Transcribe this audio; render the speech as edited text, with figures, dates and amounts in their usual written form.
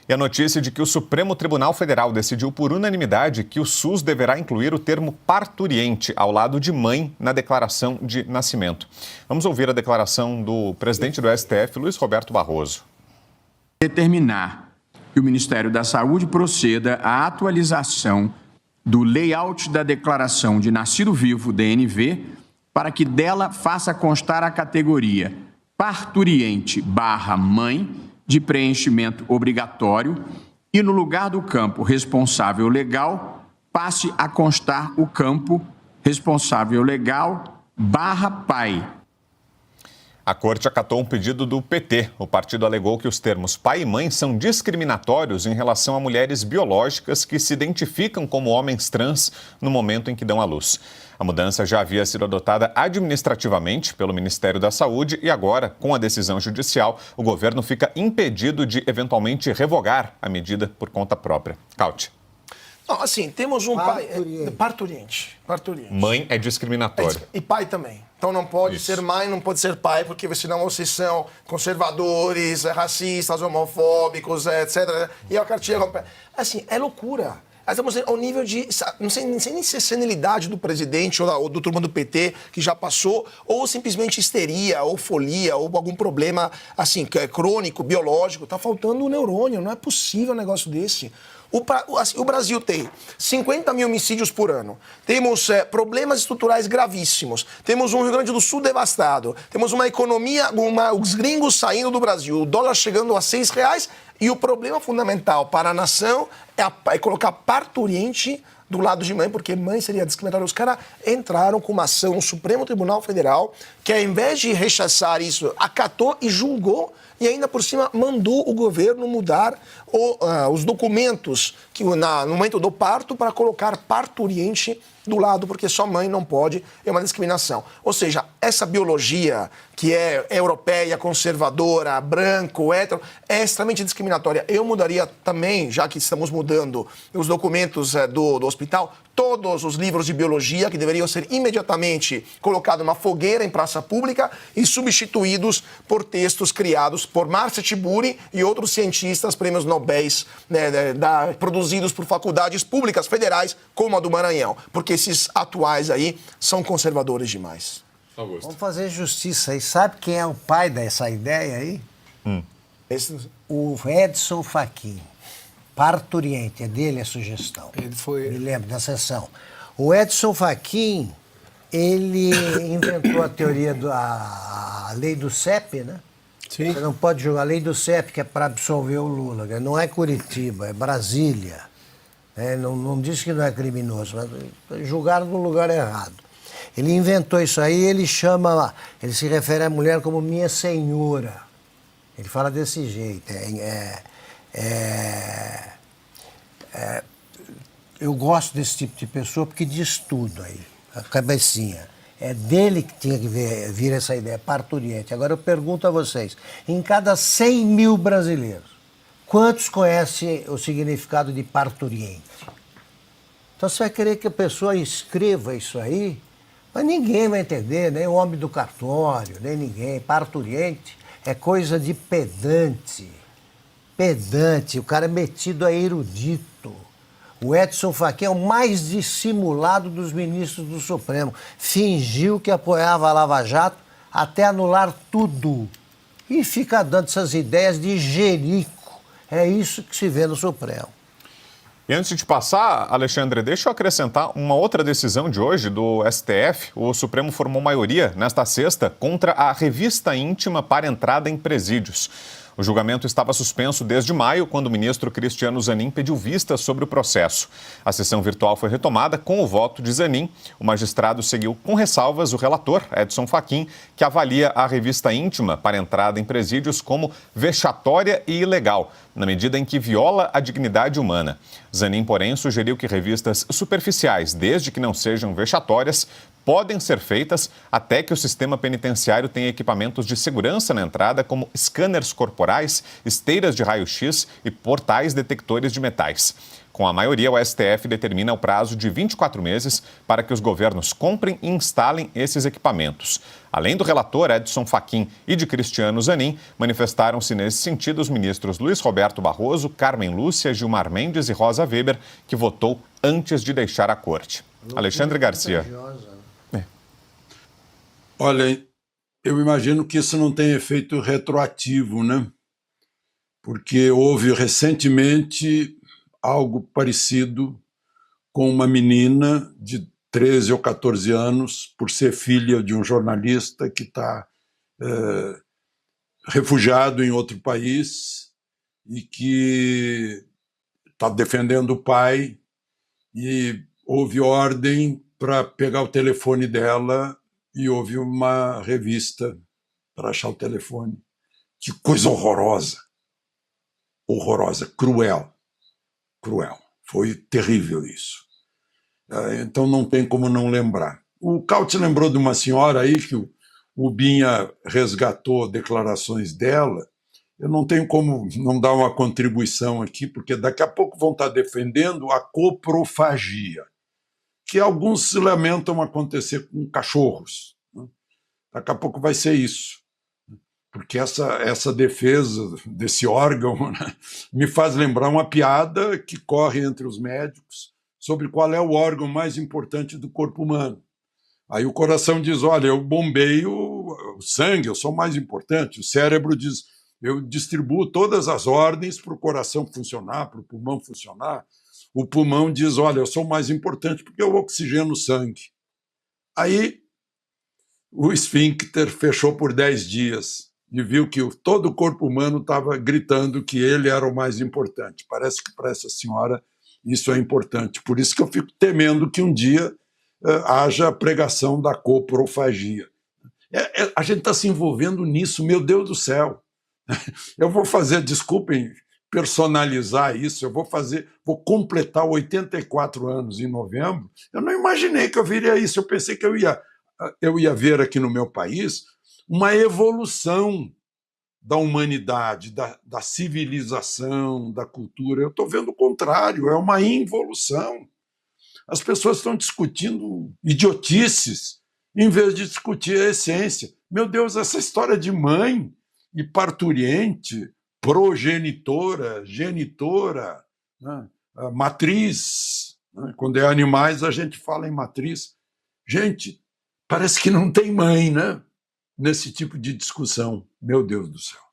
E a notícia de que o Supremo Tribunal Federal decidiu por unanimidade que o SUS deverá incluir o termo parturiente ao lado de mãe na declaração de nascimento. Vamos ouvir a declaração do presidente do STF, Luiz Roberto Barroso. Determinar que o Ministério da Saúde proceda à atualização do layout da declaração de nascido vivo, DNV, para que dela faça constar a categoria parturiente/mãe de preenchimento obrigatório e, no lugar do campo responsável legal, passe a constar o campo responsável legal/pai. A corte acatou um pedido do PT. O partido alegou que os termos pai e mãe são discriminatórios em relação a mulheres biológicas que se identificam como homens trans no momento em que dão à luz. A mudança já havia sido adotada administrativamente pelo Ministério da Saúde e agora, com a decisão judicial, o governo fica impedido de eventualmente revogar a medida por conta própria. Caute. Não, assim, temos um parturiente. Mãe é discriminatório. E pai também. Então não pode ser mãe, não pode ser pai, porque senão vocês são conservadores, racistas, homofóbicos, etc. E a cartilha... Assim, é loucura. Estamos ao nível de... Não sei nem se é senilidade do presidente ou do turma do PT, que já passou, ou simplesmente histeria, ou folia, ou algum problema, assim, crônico, biológico. Está faltando um neurônio, não é possível um negócio desse. O Brasil tem 50 mil homicídios por ano, temos problemas estruturais gravíssimos, temos um Rio Grande do Sul devastado, temos uma economia, os gringos saindo do Brasil, o dólar chegando a R$6, e o problema fundamental para a nação é colocar parturiente do lado de mãe, porque mãe seria discriminatória. Os caras entraram com uma ação no Supremo Tribunal Federal, que ao invés de rechaçar isso, acatou e julgou, e ainda por cima mandou o governo mudar os documentos que, no momento do parto para colocar parturiente do lado, porque só mãe não pode, é uma discriminação. Ou seja, essa biologia que é europeia, conservadora, branco, hétero, é extremamente discriminatória. Eu mudaria também, já que estamos mudando os documentos do hospital, todos os livros de biologia que deveriam ser imediatamente colocados numa fogueira em praça pública e substituídos por textos criados por Marcia Tiburi e outros cientistas, prêmios Nobel, produzidos por faculdades públicas federais, como a do Maranhão. Porque esses atuais aí são conservadores demais. Augusto. Vamos fazer justiça aí. Sabe quem é o pai dessa ideia aí? O Edson Fachin. Parturiente, é dele a sugestão. Me lembro da sessão. O Edson Fachin, ele inventou a teoria da lei do CEP, né? Sim. Você não pode julgar a lei do CEP, que é para absolver o Lula. Não é Curitiba, é Brasília. Não diz que não é criminoso, mas julgaram no lugar errado. Ele inventou isso aí, ele se refere à mulher como minha senhora. Ele fala desse jeito. Eu gosto desse tipo de pessoa porque diz tudo aí, a cabecinha. É dele que tinha que vir essa ideia, parturiente. Agora eu pergunto a vocês, em cada 100 mil brasileiros, quantos conhecem o significado de parturiente? Então você vai querer que a pessoa escreva isso aí, mas ninguém vai entender, nem o homem do cartório, nem ninguém. Parturiente é coisa de pedante. Pedante, o cara é metido a erudito. O Edson Fachin é o mais dissimulado dos ministros do Supremo. Fingiu que apoiava a Lava Jato até anular tudo. E fica dando essas ideias de jerico. É isso que se vê no Supremo. E antes de passar, Alexandre, deixa eu acrescentar uma outra decisão de hoje do STF. O Supremo formou maioria nesta sexta contra a revista íntima para entrada em presídios. O julgamento estava suspenso desde maio, quando o ministro Cristiano Zanin pediu vistas sobre o processo. A sessão virtual foi retomada com o voto de Zanin. O magistrado seguiu com ressalvas o relator, Edson Fachin, que avalia a revista íntima para entrada em presídios como vexatória e ilegal, na medida em que viola a dignidade humana. Zanin, porém, sugeriu que revistas superficiais, desde que não sejam vexatórias, podem ser feitas até que o sistema penitenciário tenha equipamentos de segurança na entrada, como scanners corporais, esteiras de raio-x e portais detectores de metais. Com a maioria, o STF determina o prazo de 24 meses para que os governos comprem e instalem esses equipamentos. Além do relator Edson Fachin e de Cristiano Zanin, manifestaram-se nesse sentido os ministros Luiz Roberto Barroso, Carmen Lúcia, Gilmar Mendes e Rosa Weber, que votou antes de deixar a corte. Alexandre Garcia. Olha, eu imagino que isso não tem efeito retroativo, né? Porque houve recentemente algo parecido com uma menina de 13 ou 14 anos, por ser filha de um jornalista que está refugiado em outro país e que está defendendo o pai, e houve ordem para pegar o telefone dela e houve uma revista para achar o telefone. Que coisa horrorosa. Horrorosa, cruel. Cruel. Foi terrível isso. Então não tem como não lembrar. O Caute lembrou de uma senhora aí que o Binha resgatou declarações dela. Eu não tenho como não dar uma contribuição aqui, porque daqui a pouco vão estar defendendo a coprofagia, que alguns se lamentam acontecer com cachorros. Daqui a pouco vai ser isso. Porque essa defesa desse órgão, né, me faz lembrar uma piada que corre entre os médicos sobre qual é o órgão mais importante do corpo humano. Aí o coração diz, olha, eu bombeio o sangue, eu sou o mais importante. O cérebro diz, eu distribuo todas as ordens para o coração funcionar, para o pulmão funcionar. O pulmão diz, olha, eu sou o mais importante porque eu oxigeno o sangue. Aí o esfíncter fechou por 10 dias e viu que todo o corpo humano estava gritando que ele era o mais importante. Parece que para essa senhora isso é importante. Por isso que eu fico temendo que um dia haja a pregação da coprofagia. A gente está se envolvendo nisso, meu Deus do céu. Eu vou fazer, desculpem, personalizar isso, vou completar 84 anos em novembro. Eu não imaginei que eu viria isso, eu pensei que eu ia ver aqui no meu país uma evolução da humanidade, da civilização, da cultura. Eu estou vendo o contrário, é uma involução. As pessoas estão discutindo idiotices em vez de discutir a essência. Meu Deus, essa história de mãe e parturiente, progenitora, genitora, né, matriz, né? Quando é animais a gente fala em matriz. Gente, parece que não tem mãe, né? Nesse tipo de discussão. Meu Deus do céu.